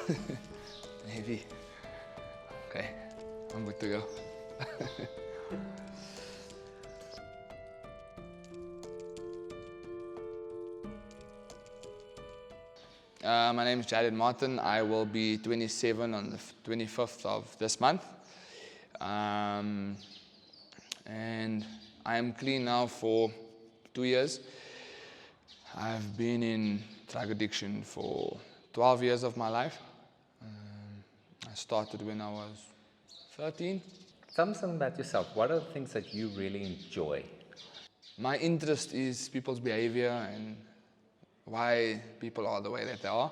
Heavy. Okay, I'm good to go. My name is Jared Martin. I will be 27 on the 25th of this month. And I am clean now for 2 years. I've been in drug addiction for 12 years of my life. I started when I was 13. Tell me something about yourself. What are the things that you really enjoy? My interest is people's behavior and why people are the way that they are.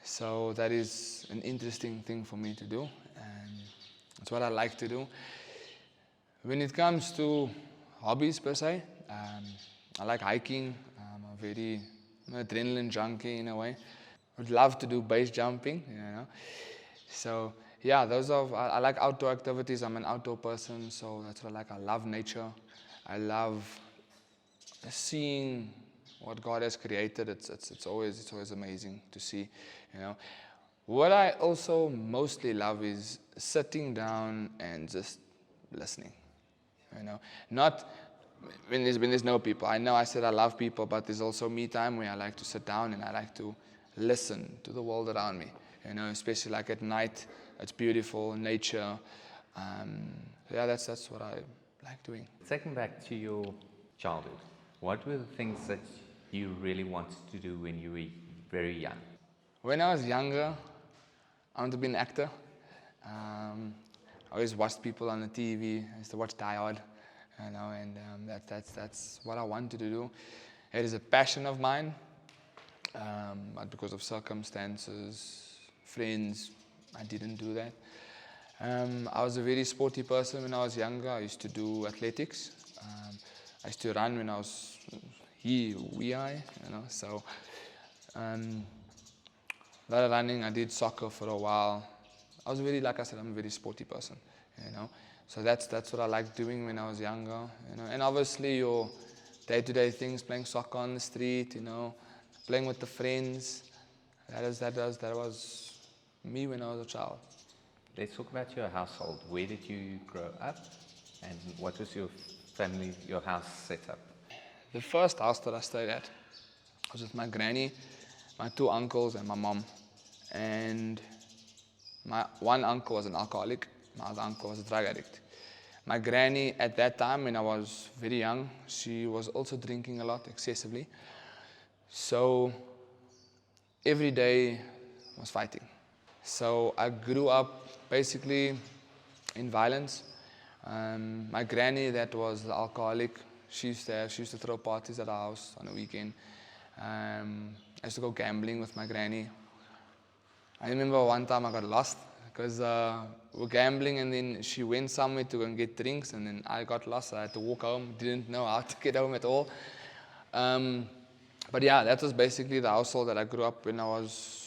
So that is an interesting thing for me to do, and it's what I like to do. When it comes to hobbies per se, I like hiking. I'm an adrenaline junkie in a way. Would love to do base jumping, you know. So yeah, I like outdoor activities. I'm an outdoor person, so that's what I like. I love nature. I love seeing what God has created. It's always amazing to see, you know. What I also mostly love is sitting down and just listening, you know. Not when there's no people. I know I said I love people, but there's also me time where I like to sit down and I like to listen to the world around me, you know, especially like at night. It's beautiful, nature. Yeah, that's what I like doing. Taking back to your childhood, what were the things that you really wanted to do when you were very young? When I was younger, I wanted to be an actor. I always watched people on the TV. I used to watch Die Hard, you know, and that's what I wanted to do. It is a passion of mine, but because of circumstances, friends, I didn't do that. I was a very sporty person when I was younger. I used to do athletics. I used to run when I was wee, you know. So a lot of running. I did soccer for a while. I was like I said, I'm a very sporty person, you know. So that's what I liked doing when I was younger, you know. And obviously your day-to-day things, playing soccer on the street, you know, playing with the friends. That was me when I was a child. Let's talk about your household. Where did you grow up, and what was your family, your house set up? The first house that I stayed at was with my granny, my 2 uncles, and my mom. And my one uncle was an alcoholic, my other uncle was a drug addict. My granny, at that time when I was very young, she was also drinking a lot, excessively. So every day was fighting. So I grew up basically in violence. My granny, that was the alcoholic, she used to throw parties at our house on a weekend. I used to go gambling with my granny. I remember one time I got lost because we were gambling, and then she went somewhere to go and get drinks, and then I got lost. I had to walk home, didn't know how to get home at all. But yeah, that was basically the household that I grew up when I was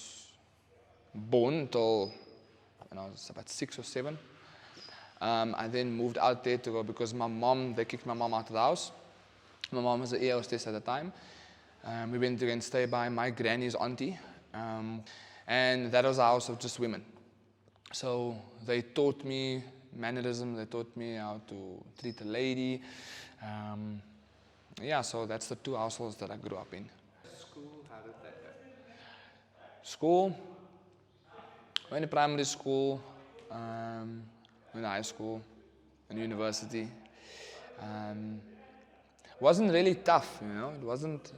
born until when I was about 6 or 7. I then moved out there to go because they kicked my mom out of the house. My mom was an air hostess at the time. We went to go and stay by my granny's auntie. And that was a house of just women. So they taught me mannerism, they taught me how to treat a lady. Yeah, so that's the 2 households that I grew up in. School, how did that go? School, went to primary school, went to high school, and university. Wasn't really tough, you know. It wasn't.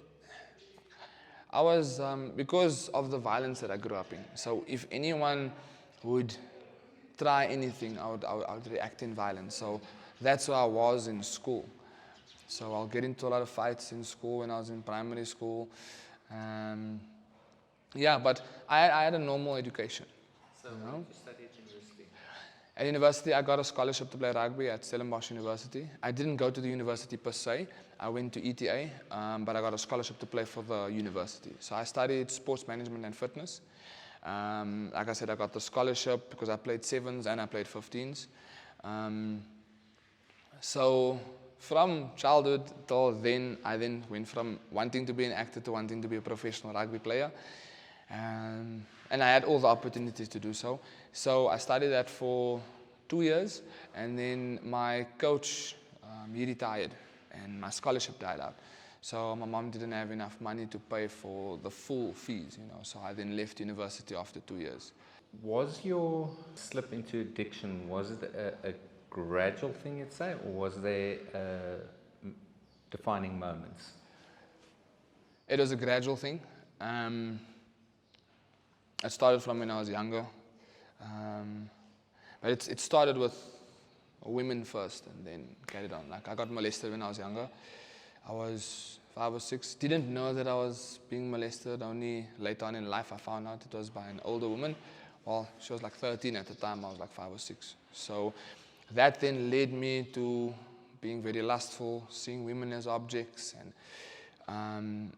I was because of the violence that I grew up in. So if anyone would try anything, I would react in violence. So that's where I was in school. So I'll get into a lot of fights in school when I was in primary school. Yeah, but I had a normal education. So you know? What did you study at university? At university, I got a scholarship to play rugby at Stellenbosch University. I didn't go to the university per se. I went to ETA, but I got a scholarship to play for the university. So I studied sports management and fitness. Like I said, I got the scholarship because I played 7s and I played 15s. So from childhood till then, I then went from wanting to be an actor to wanting to be a professional rugby player. And I had all the opportunities to do so. So I studied that for 2 years, and then my coach, he retired, and my scholarship died out. So my mom didn't have enough money to pay for the full fees, so I then left university after 2 years. Was your slip into addiction, was it a gradual thing, you'd say, or was there defining moments? It was a gradual thing. It started from when I was younger. But it started with women first and then carried on. Like, I got molested when I was younger. I was 5 or 6. Didn't know that I was being molested. Only later on in life I found out it was by an older woman. Well, she was like 13 at the time. I was like 5 or 6. So that then led me to being very lustful, seeing women as objects. And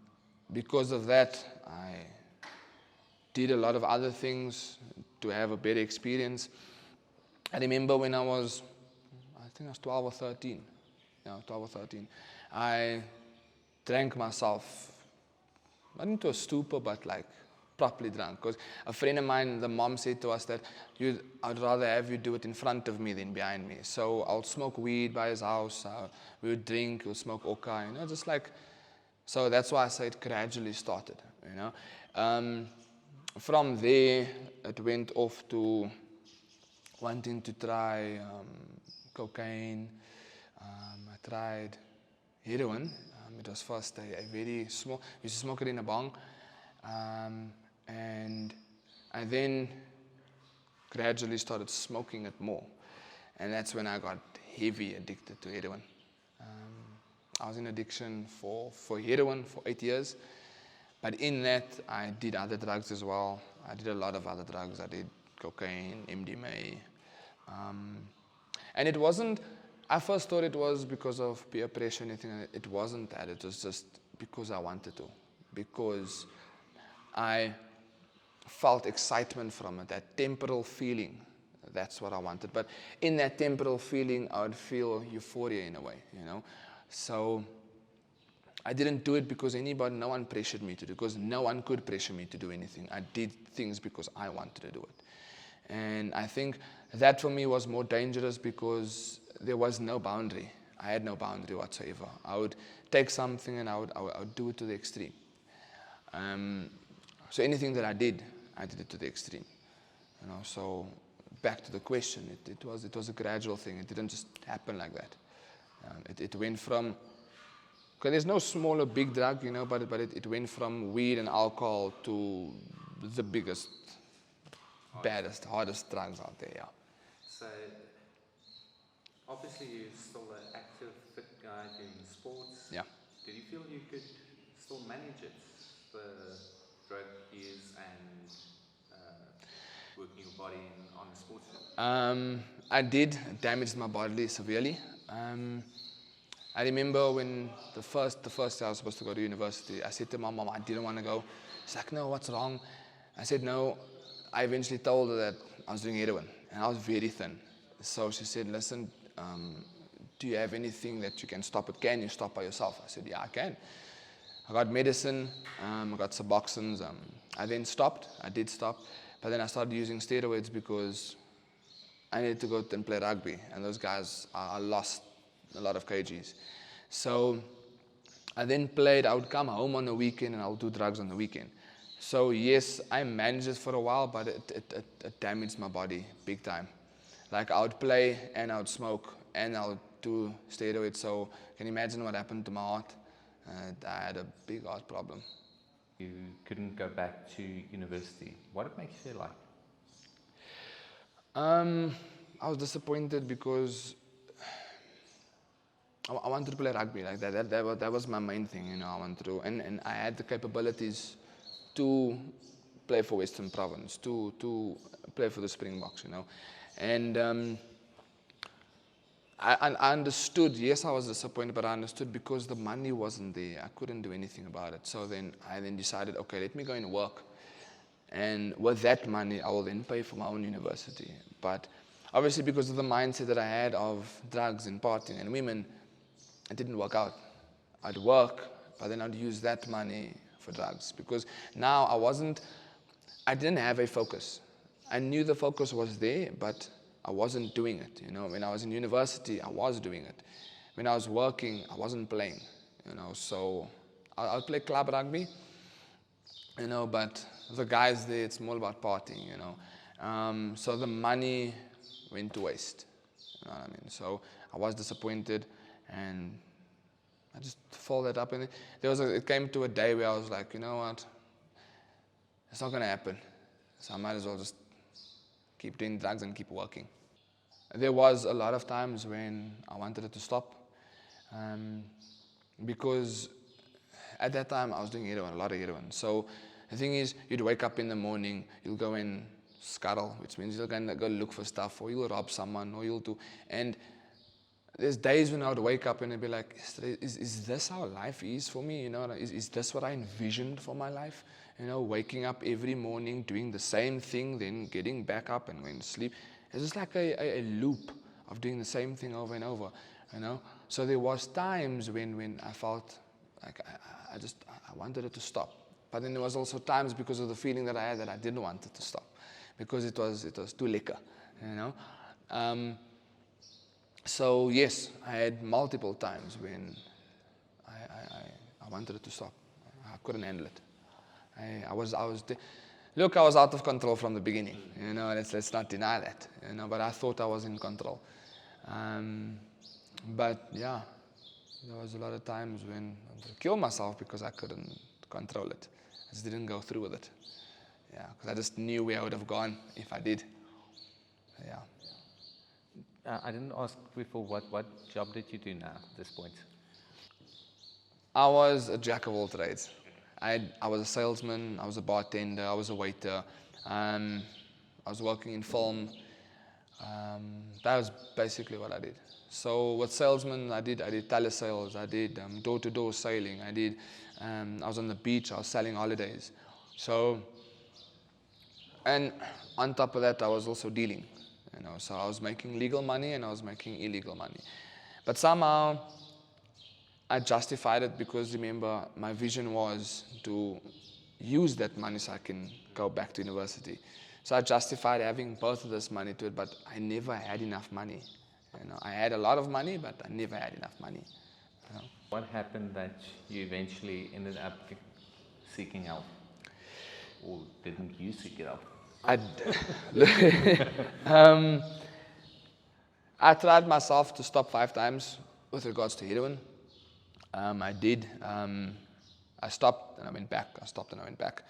because of that, I did a lot of other things to have a better experience. I remember when I was 12 or 13. 12 or 13. I drank myself, not into a stupor, but like properly drunk. Because a friend of mine, the mom said to us that I'd rather have you do it in front of me than behind me. So I'll smoke weed by his house. We would drink, we would smoke oka, just like. So that's why I say it gradually started, From there, it went off to wanting to try cocaine. I tried heroin. It was first a very small, we used to smoke it in a bong. And I then gradually started smoking it more. And that's when I got heavy addicted to heroin. I was in addiction for heroin for 8 years. But in that, I did other drugs as well. I did a lot of other drugs. I did cocaine, MDMA. And it wasn't, I first thought it was because of peer pressure or anything. It wasn't that. It was just because I wanted to. Because I felt excitement from it, that temporal feeling. That's what I wanted. But in that temporal feeling, I would feel euphoria in a way, So I didn't do it because no one pressured me to do it, because no one could pressure me to do anything. I did things because I wanted to do it. And I think that for me was more dangerous because there was no boundary. I had no boundary whatsoever. I would take something and I would do it to the extreme. So anything that I did it to the extreme. So back to the question, it was a gradual thing. It didn't just happen like that. It went from, because there's no small or big drug, but it went from weed and alcohol to the biggest, baddest, hardest drugs out there, yeah. So, obviously you're still an active, fit guy doing sports. Yeah. Did you feel you could still manage it, the drug use and working your body on the sports field? I did. It damaged my body severely. I remember when the first year I was supposed to go to university, I said to my mom, I didn't want to go. She's like, no, what's wrong? I said, no. I eventually told her that I was doing heroin, and I was very thin. So she said, listen, do you have anything that you can stop it? Can you stop by yourself? I said, yeah, I can. I got medicine, I got Suboxones. I then stopped. I did stop. But then I started using steroids because I needed to go and play rugby. And those guys, I lost a lot of kgs. So I then played. I would come home on the weekend and I would do drugs on the weekend. So yes, I managed it for a while, but it damaged my body big time. Like, I would play and I would smoke and I would do steroids. So can you imagine what happened to my heart? I had a big heart problem. You couldn't go back to university. What did it make you feel like? I was disappointed because I wanted to play rugby. Like that was my main thing, I wanted to, and I had the capabilities to play for Western Province, to play for the Springboks, and I understood. Yes, I was disappointed, but I understood because the money wasn't there. I couldn't do anything about it. So then I decided, okay, let me go and work, and with that money, I will then pay for my own university. But obviously, because of the mindset that I had of drugs and partying and women, it didn't work out. I'd work, but then I'd use that money for drugs, because now I wasn't I didn't have a focus. I knew the focus was there, but I wasn't doing it. When I was in university, I was doing it. When I was working, I wasn't playing. So I'll play club rugby, but the guys there, it's more about partying. So the money went to waste. You know what I mean? So I was disappointed, and I just followed that up. And it came to a day where I was like, you know what? It's not going to happen. So I might as well just keep doing drugs and keep working. There was a lot of times when I wanted it to stop, because at that time I was doing heroin, a lot of heroin. So the thing is, you'd wake up in the morning, you'll go and scuttle, which means you're going to go look for stuff, or you'll rob someone, or you'll do. And there's days when I would wake up and I'd be like, is this how life is for me? Is this what I envisioned for my life? Waking up every morning, doing the same thing, then getting back up and going to sleep. It's just like a loop of doing the same thing over and over, So there was times when I felt like I wanted it to stop. But then there was also times, because of the feeling that I had, that I didn't want it to stop, because it was too lekker, So yes, I had multiple times when I wanted it to stop. I couldn't handle it. I was out of control from the beginning. Let's not deny that. But I thought I was in control. But yeah, there was a lot of times when I wanted to kill myself because I couldn't control it. I just didn't go through with it. Yeah, because I just knew where I would have gone if I did. Yeah. I didn't ask before, what job did you do now at this point? I was a jack of all trades. I was a salesman, I was a bartender, I was a waiter, I was working in film. That was basically what I did. So with salesmen, I did telesales, I did door-to-door sailing, I was on the beach, I was selling holidays. So, and on top of that, I was also dealing. So I was making legal money and I was making illegal money. But somehow I justified it, because remember, my vision was to use that money so I can go back to university. So I justified having both of this money to it, but I never had enough money. I had a lot of money, but I never had enough money. What happened that you eventually ended up seeking help? Or didn't you seek it out? I tried myself to stop 5 times with regards to heroin. I did. I stopped and I went back. I stopped and I went back.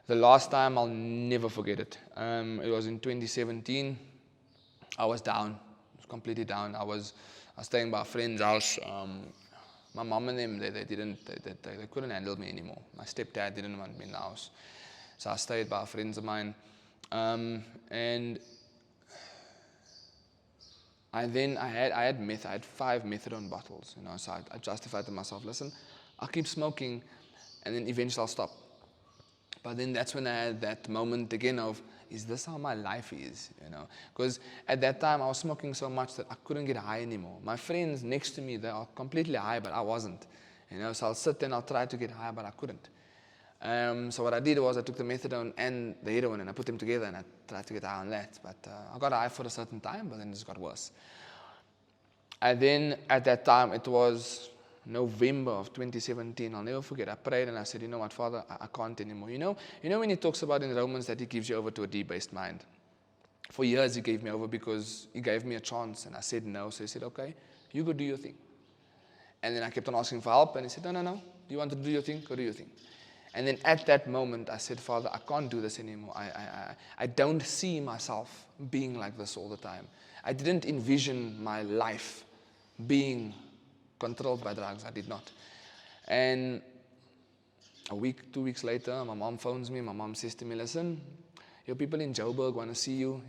The last time, I'll never forget it. It was in 2017. I was down. I was completely down. I was staying by a friend's house. My mom and them, they couldn't handle me anymore. My stepdad didn't want me in the house. So I stayed by friends of mine. And I had meth. I had 5 methadone bottles. So I justified to myself, listen, I'll keep smoking, and then eventually I'll stop. But then that's when I had that moment again of, is this how my life is? Because at that time I was smoking so much that I couldn't get high anymore. My friends next to me, they are completely high, but I wasn't. So I'll sit there and I'll try to get high, but I couldn't. So what I did was I took the methadone and the heroin and I put them together and I tried to get high on that. But I got high for a certain time, but then it just got worse. And then at that time, it was November of 2017. I'll never forget. I prayed and I said, you know what, Father, I can't anymore. You know when he talks about in Romans that he gives you over to a debased mind? For years he gave me over because he gave me a chance and I said no. So he said, okay, you go do your thing. And then I kept on asking for help and he said, no. Do you want to do your thing? Go do your thing. And then at that moment, I said, Father, I can't do this anymore. I don't see myself being like this all the time. I didn't envision my life being controlled by drugs. I did not. And a week, 2 weeks later, my mom phones me. My mom says to me, listen, your people in Joburg want to see you,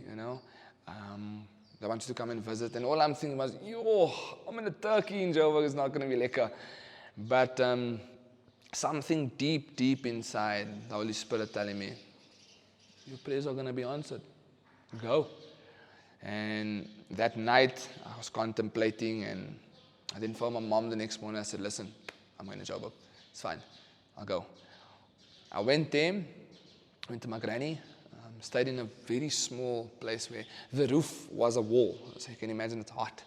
They want you to come and visit. And all I'm thinking was, I'm in a turkey in Joburg. It's not going to be lekker. But something deep inside, the Holy Spirit telling me, your prayers are going to be answered. Go. And that night, I was contemplating, and I didn't phone my mom the next morning. I said, listen, I'm going to Joburg. It's fine. I'll go. I went there. Went to my granny, stayed in a very small place where the roof was a wall. So you can imagine it's hot.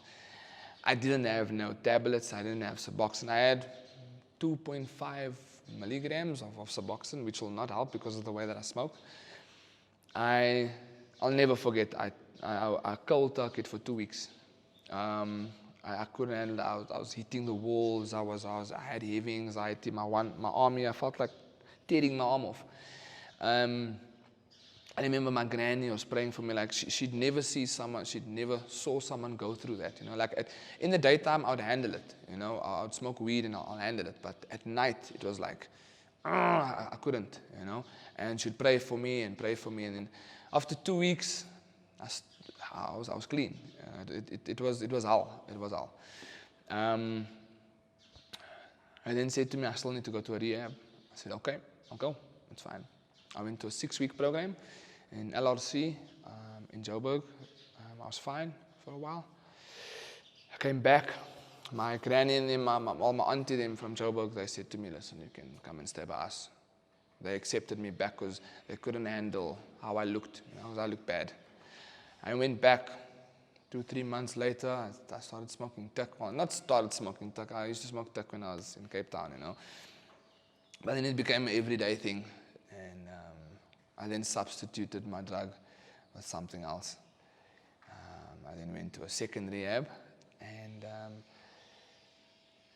I didn't have no tablets, I didn't have Suboxone. I had 2.5 milligrams of Suboxone, which will not help because of the way that I smoke. I'll never forget, I cold turkeyed for 2 weeks. I couldn't handle it. I was hitting the walls. I had heavy anxiety. My arm here, I felt like tearing my arm off. I remember my granny was praying for me, like she'd never saw someone go through that, like in the daytime I would handle it, I would smoke weed and I'll handle it, but at night it was like, I couldn't, and she'd pray for me, and then after 2 weeks, I was clean. It was hell. I then said to me, I still need to go to a rehab. I said, okay, I'll go, it's fine. I went to a 6-week program in LRC in Joburg. I was fine for a while. I came back. My granny and them, all my auntie them from Joburg, they said to me, listen, you can come and stay by us. They accepted me back because they couldn't handle how I looked. I looked bad. I went back 2-3 months later. I started smoking tuck. Well, not started smoking tuck. I used to smoke tuck when I was in Cape Town, But then it became an everyday thing. And I then substituted my drug with something else. I then went to a second rehab. And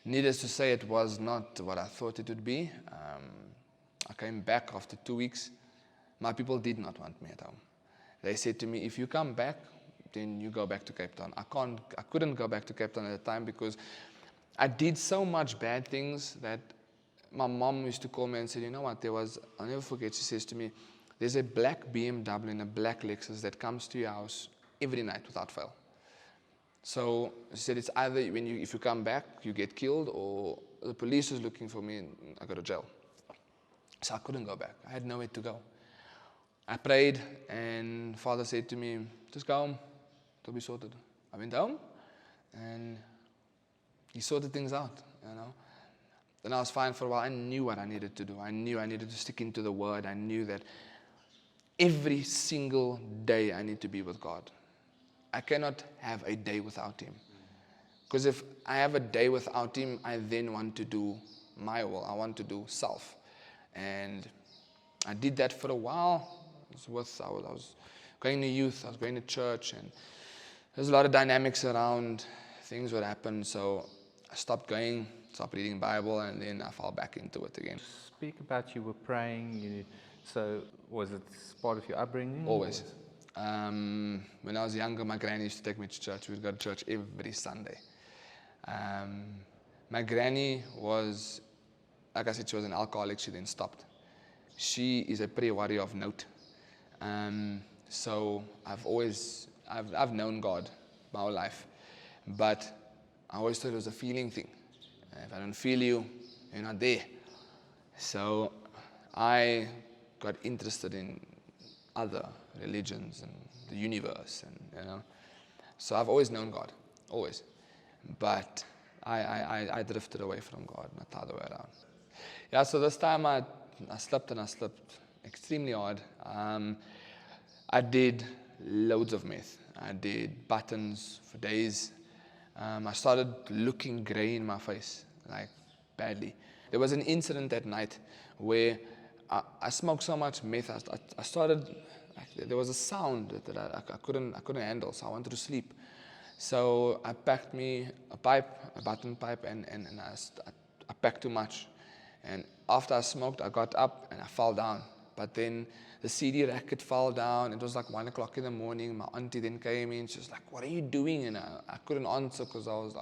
needless to say, it was not what I thought it would be. I came back after 2 weeks. My people did not want me at home. They said to me, if you come back, then you go back to Cape Town. I couldn't go back to Cape Town at the time because I did so much bad things that my mom used to call me and said, you know what, I'll never forget, she says to me, there's a black BMW and a black Lexus that comes to your house every night without fail. So she said, it's either if you come back, you get killed, or the police is looking for me and I go to jail. So I couldn't go back. I had nowhere to go. I prayed, and Father said to me, just go home, it'll be sorted. I went home, and he sorted things out, Then I was fine for a while. I knew what I needed to do. I knew I needed to stick into the Word. I knew that every single day I need to be with God. I cannot have a day without Him. Because if I have a day without Him, I then want to do my will. I want to do self. And I did that for a while. I was going to youth, I was going to church, and there's a lot of dynamics around. Things would happen, so I stopped going, stopped reading Bible, and then I fell back into it again. Speak about you were praying. So was it part of your upbringing? Always. When I was younger, my granny used to take me to church. We would go to church every Sunday. My granny was, like I said, she was an alcoholic. She then stopped. She is a prayer warrior of note. So I've known God my whole life, but I always thought it was a feeling thing. If I don't feel you, you're not there. So I got interested in other religions and the universe, and so I've always known God, always, but I drifted away from God, not the other way around. Yeah, so this time I slept extremely hard. I did loads of meth. I did buttons for days. I started looking grey in my face, like badly. There was an incident that night where I smoked so much meth. I started, there was a sound that I couldn't handle, so I wanted to sleep. So I packed me a button pipe, and I packed too much. And after I smoked, I got up and I fell down. But then the CD racket fell down. It was like 1 o'clock in the morning. My auntie then came in. She was like, "What are you doing?" And I couldn't answer because I was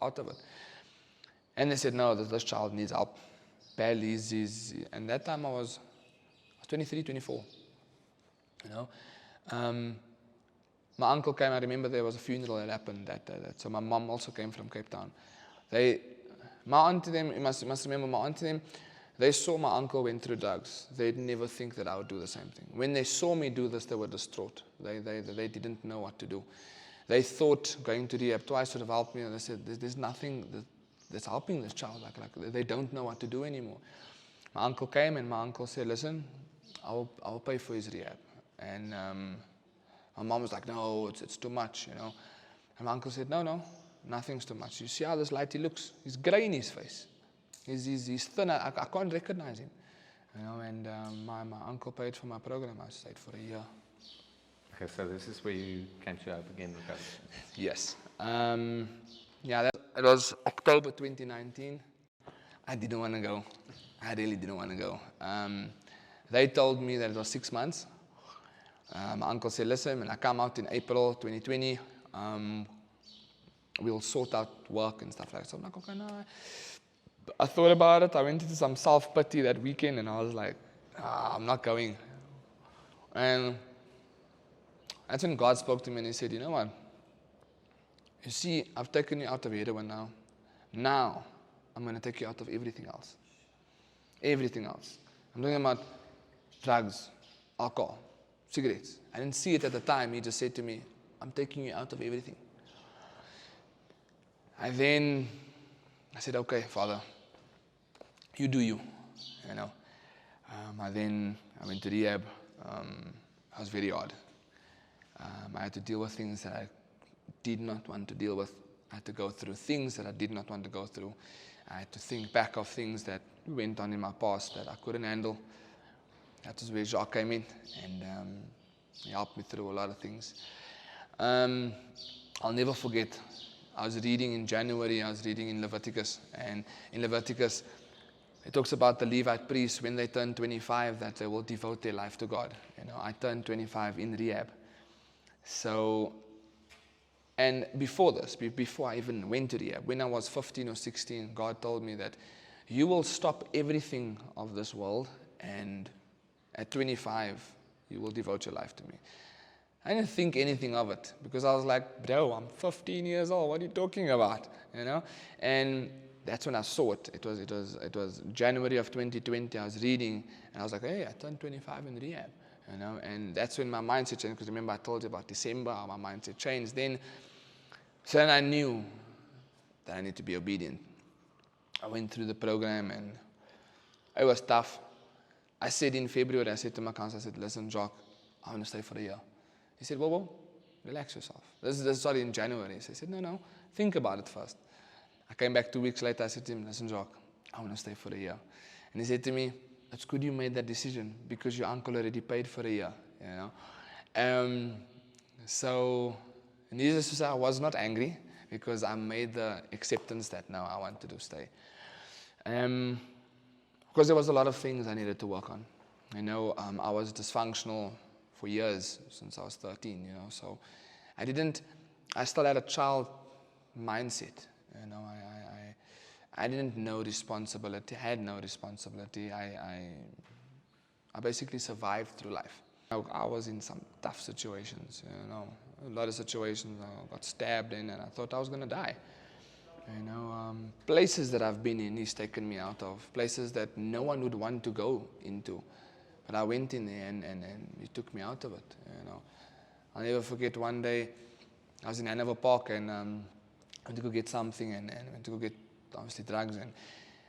out of it. And they said, "No, this child needs help badly." And that time I was 23, 24. My uncle came. I remember there was a funeral that happened that day. So my mom also came from Cape Town. My auntie them, you must remember, my auntie them, they saw my uncle went through drugs. They'd never think that I would do the same thing. When they saw me do this, they were distraught. They didn't know what to do. They thought going to rehab twice would have helped me, and they said, there's nothing that's helping this child. Like they don't know what to do anymore. My uncle came, and my uncle said, "Listen, I'll pay for his rehab. And my mom was like, no, it's too much, you know. And my uncle said, no, nothing's too much. You see how this light he looks? He's grey in his face. He's thin. I can't recognize him, you know. And my uncle paid for my program. I stayed for a year. Okay, so this is where you came to Hope Again recovery. Yes. It was October 2019. I didn't want to go. I really didn't want to go. They told me that it was 6 months. My uncle said, listen, when I come out in April 2020, we'll sort out work and stuff like that. So I'm like, okay, no. I thought about it. I went into some self-pity that weekend, and I was like, I'm not going. And that's when God spoke to me, and he said, you know what? You see, I've taken you out of heroin now. Now, I'm going to take you out of everything else. Everything else. I'm talking about drugs, alcohol, cigarettes. I didn't see it at the time. He just said to me, I'm taking you out of everything. And then I said, okay, Father, you do you, you know. I went to rehab. It was very hard. I had to deal with things that I did not want to deal with. I had to go through things that I did not want to go through. I had to think back of things that went on in my past that I couldn't handle. That was where Jacques came in, and he helped me through a lot of things. I'll never forget, I was reading in January, I was reading in Leviticus, and in Leviticus, it talks about the Levite priests, when they turn 25, that they will devote their life to God. You know, I turned 25 in rehab. So, and before this, before I even went to rehab, when I was 15 or 16, God told me that you will stop everything of this world, and at 25, you will devote your life to me. I didn't think anything of it, because I was like, bro, I'm 15 years old. What are you talking about? You know? And that's when I saw it. It was January of 2020. I was reading, and I was like, hey, I turned 25 in rehab. You know? And that's when my mindset changed, because remember I told you about December, how my mindset changed then. So then I knew that I need to be obedient. I went through the program, and it was tough. I said in February, I said to my counselor, I said, listen, Jacques, I want to stay for a year. He said, well, relax yourself. This is started in January. So I said, no, think about it first. I came back 2 weeks later. I said to him, listen, Jacques, I want to stay for a year. And he said to me, it's good you made that decision, because your uncle already paid for a year. You know? So needless to say, I was not angry, because I made the acceptance that now I wanted to stay. Because there was a lot of things I needed to work on. You know, I was dysfunctional for years, since I was 13, you know, so I still had a child mindset, you know. I didn't know responsibility, I had no responsibility. I basically survived through life. I was in some tough situations, you know, a lot of situations. I got stabbed in, and I thought I was going to die. You know, places that I've been in, he's taken me out of, places that no one would want to go into. But I went in there, and he took me out of it, you know. I'll never forget one day, I was in Hanover Park, and I went to go get something, and went to go get, obviously, drugs. And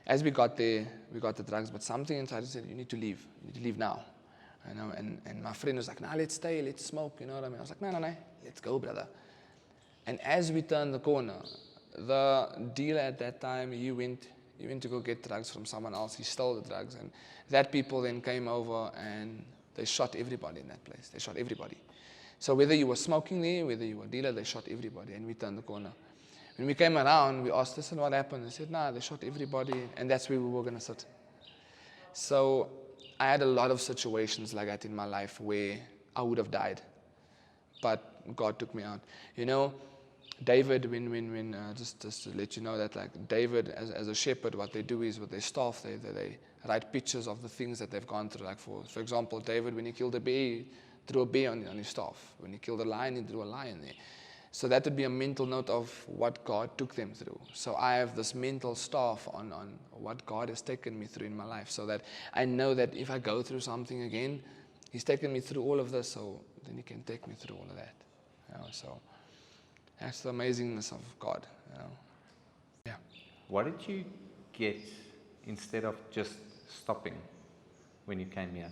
as we got there, we got the drugs, but something inside said, you need to leave now. You know, and my friend was like, nah, let's stay, let's smoke, you know what I mean? I was like, no, let's go, brother. And as we turned the corner, the dealer at that time, he went to go get drugs from someone else. He stole the drugs, and that people then came over, and they shot everybody in that place. They shot everybody. So whether you were smoking there, whether you were a dealer, they shot everybody, and we turned the corner. When we came around, we asked, listen, what happened? They said, nah, they shot everybody, and that's where we were going to sit. So I had a lot of situations like that in my life where I would have died, but God took me out. You know, David, just to let you know that, like, David, as a shepherd, what they do is with their staff, they write pictures of the things that they've gone through. Like, for example, David, when he killed a bear, he drew a bear on his staff. When he killed a lion, he drew a lion there. So that would be a mental note of what God took them through. So I have this mental staff on what God has taken me through in my life, so that I know that if I go through something again, He's taken me through all of this, so then He can take me through all of that. You know, so that's the amazingness of God. You know. Yeah. What did you get instead of just stopping when you came here?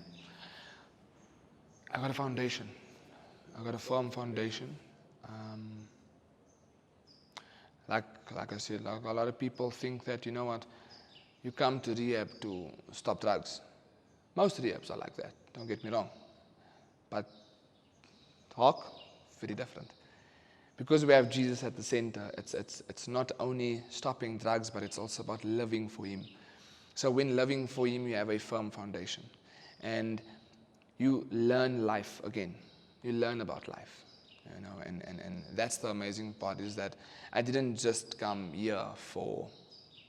I got a foundation. I got a firm foundation. Like I said, like a lot of people think that, you know what, you come to rehab to stop drugs. Most rehabs are like that, don't get me wrong. But talk, very different. Because we have Jesus at the center, it's not only stopping drugs, but it's also about living for Him. So when living for Him, you have a firm foundation. And you learn life again. You learn about life. You know, and that's the amazing part, is that I didn't just come here for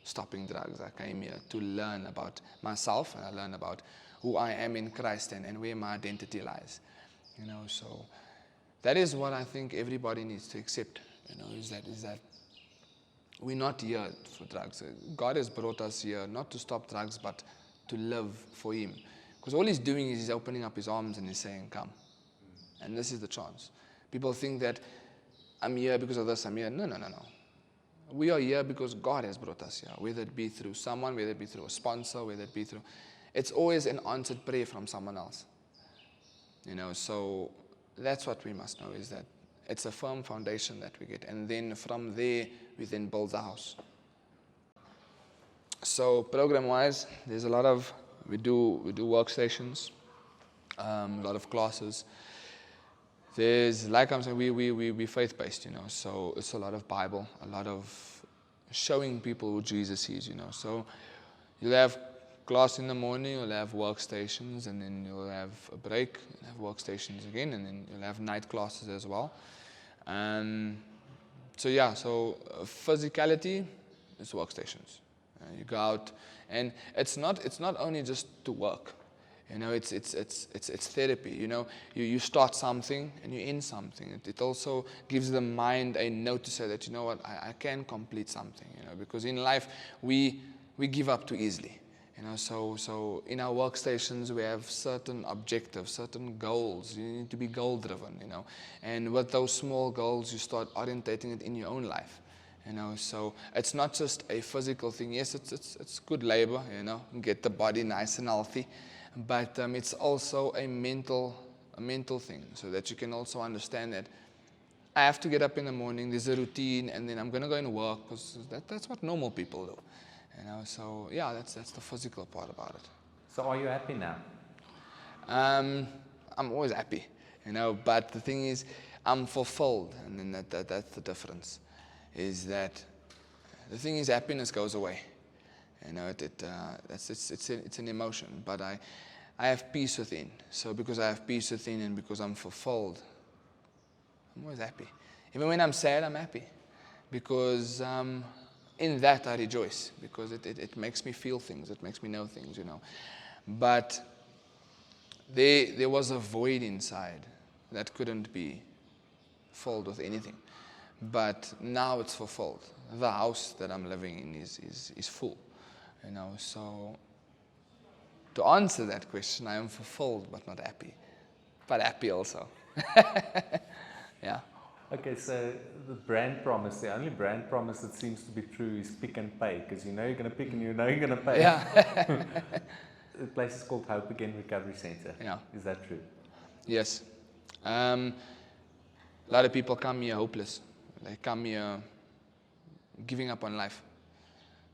stopping drugs. I came here to learn about myself, and I learn about who I am in Christ and where my identity lies. You know, so that is what I think everybody needs to accept. You know, is that we're not here for drugs. God has brought us here not to stop drugs, but to live for Him. Because all He's doing is He's opening up His arms and He's saying, come. And this is the chance. People think that I'm here because of this, I'm here. No. We are here because God has brought us here, whether it be through someone, whether it be through a sponsor, whether it be through... It's always an answered prayer from someone else. You know, so that's what we must know, is that it's a firm foundation that we get. And then from there, we then build the house. So program-wise, there's a lot of... We do workstations, a lot of classes. There's, like I'm saying, we faith-based, you know, so it's a lot of Bible, a lot of showing people who Jesus is, you know. So you'll have class in the morning, you'll have workstations, and then you'll have a break, you'll have workstations again, and then you'll have night classes as well. So physicality is workstations. You go out, and it's not only just to work. You know, it's therapy. You know, you start something and you end something. It also gives the mind a note to say that, you know what, I can complete something. You know, because in life we give up too easily. You know, so in our workstations we have certain objectives, certain goals. You need to be goal driven. You know, and with those small goals, you start orientating it in your own life. You know, so it's not just a physical thing. Yes, it's good labor. You know, get the body nice and healthy. But it's also a mental thing, so that you can also understand that I have to get up in the morning, there's a routine, and then I'm going to go and work, because that's what normal people do. You know, so yeah, that's the physical part about it. So are you happy now? I'm always happy, you know, but the thing is, I'm fulfilled, and then that's the difference, is that the thing is, happiness goes away. You know, it's an emotion, but I have peace within. So because I have peace within and because I'm fulfilled, I'm always happy. Even when I'm sad, I'm happy. Because in that I rejoice, because it makes me feel things, it makes me know things, you know. But there was a void inside that couldn't be filled with anything. But now it's fulfilled. The house that I'm living in is full. You know, so to answer that question, I am fulfilled but not happy, but happy also. Yeah. Okay, so the brand promise, the only brand promise that seems to be true is pick and pay, because you know you're going to pick and you know you're going to pay. Yeah. The place is called Hope Again Recovery Center. Yeah. Is that true? Yes. A lot of people come here hopeless. They come here giving up on life,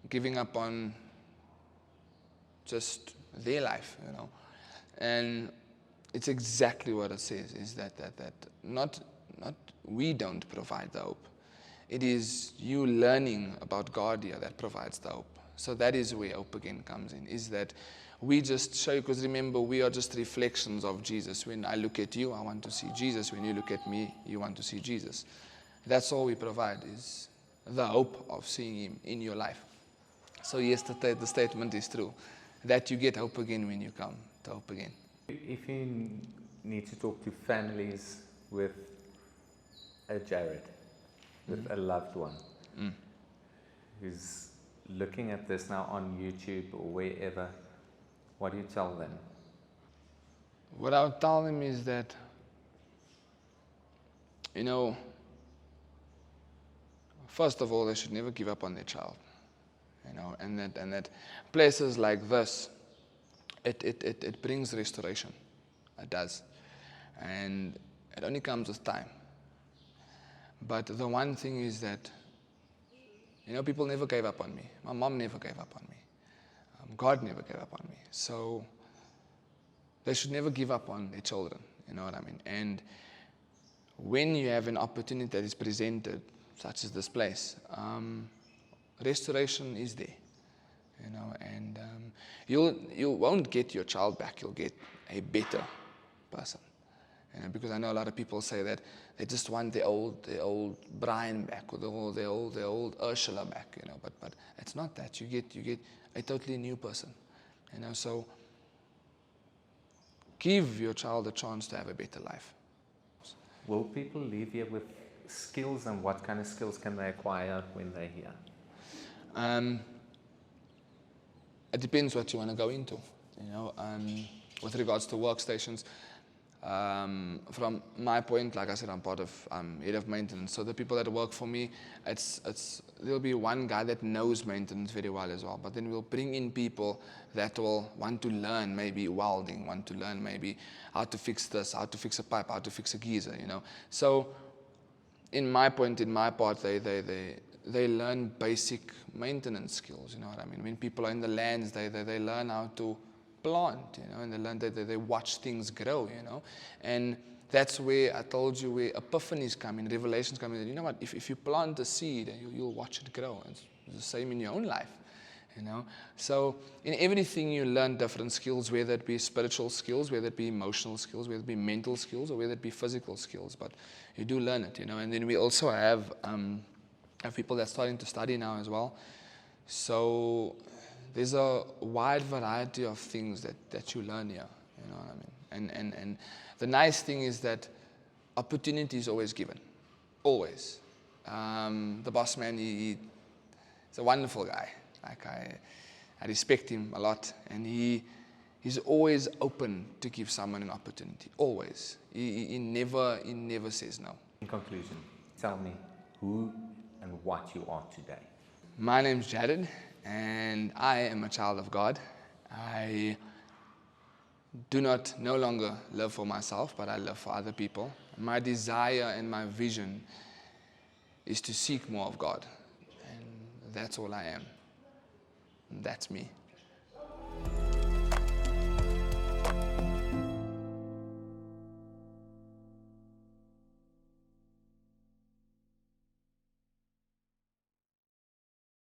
giving up on just their life, you know. And it's exactly what it says, is that not we don't provide the hope. It is you learning about God here that provides the hope. So that is where Hope Again comes in, is that we just show you, because remember, we are just reflections of Jesus. When I look at you, I want to see Jesus. When you look at me, you want to see Jesus. That's all we provide, is the hope of seeing Him in your life. So yes, the statement is true, that you get hope again when you come to Hope Again. If you need to talk to families with a Jared, with a loved one, who's looking at this now on YouTube or wherever, what do you tell them? What I would tell them is that, you know, first of all, they should never give up on their child. You know, and that places like this, it brings restoration. It does. and it only comes with time. But the one thing is that, people never gave up on me. My mom never gave up on me. God never gave up on me. So they should never give up on their children, you know what I mean? And when you have an opportunity that is presented, such as this place, restoration is there, and you won't get your child back. You'll get a better person, because I know a lot of people say that they just want the old Brian back, or the old Ursula back, but it's not that. You get a totally new person, so give your child a chance to have a better life. Will people leave here with skills, and what kind of skills can they acquire when they're here? It depends what you want to go into, with regards to workstations. From my point, like I said, I'm part of head of maintenance. So the people that work for me, there'll be one guy that knows maintenance very well as well. But then we'll bring in people that will want to learn maybe welding, want to learn maybe how to fix this, how to fix a pipe, how to fix a geyser, So in my part, they learn basic maintenance skills, you know what I mean? When people are in the lands, they learn how to plant, and they learn that they watch things grow, and that's where I told you where epiphanies come in, revelations come in. You know what? If you plant a seed, you'll watch it grow. It's the same in your own life, So in everything you learn different skills, whether it be spiritual skills, whether it be emotional skills, whether it be mental skills, or whether it be physical skills. But you do learn it, And then we also have people that are starting to study now as well. So there's a wide variety of things that you learn here, you know what I mean? And the nice thing is that opportunity is always given, always. The boss man, he's a wonderful guy. Like I respect him a lot, and he's always open to give someone an opportunity, always. He never says no. In conclusion, tell me who and what you are today. My name's Jared, and I am a child of God. I do not no longer live for myself, but I live for other people. My desire and my vision is to seek more of God, and that's all I am. That's me.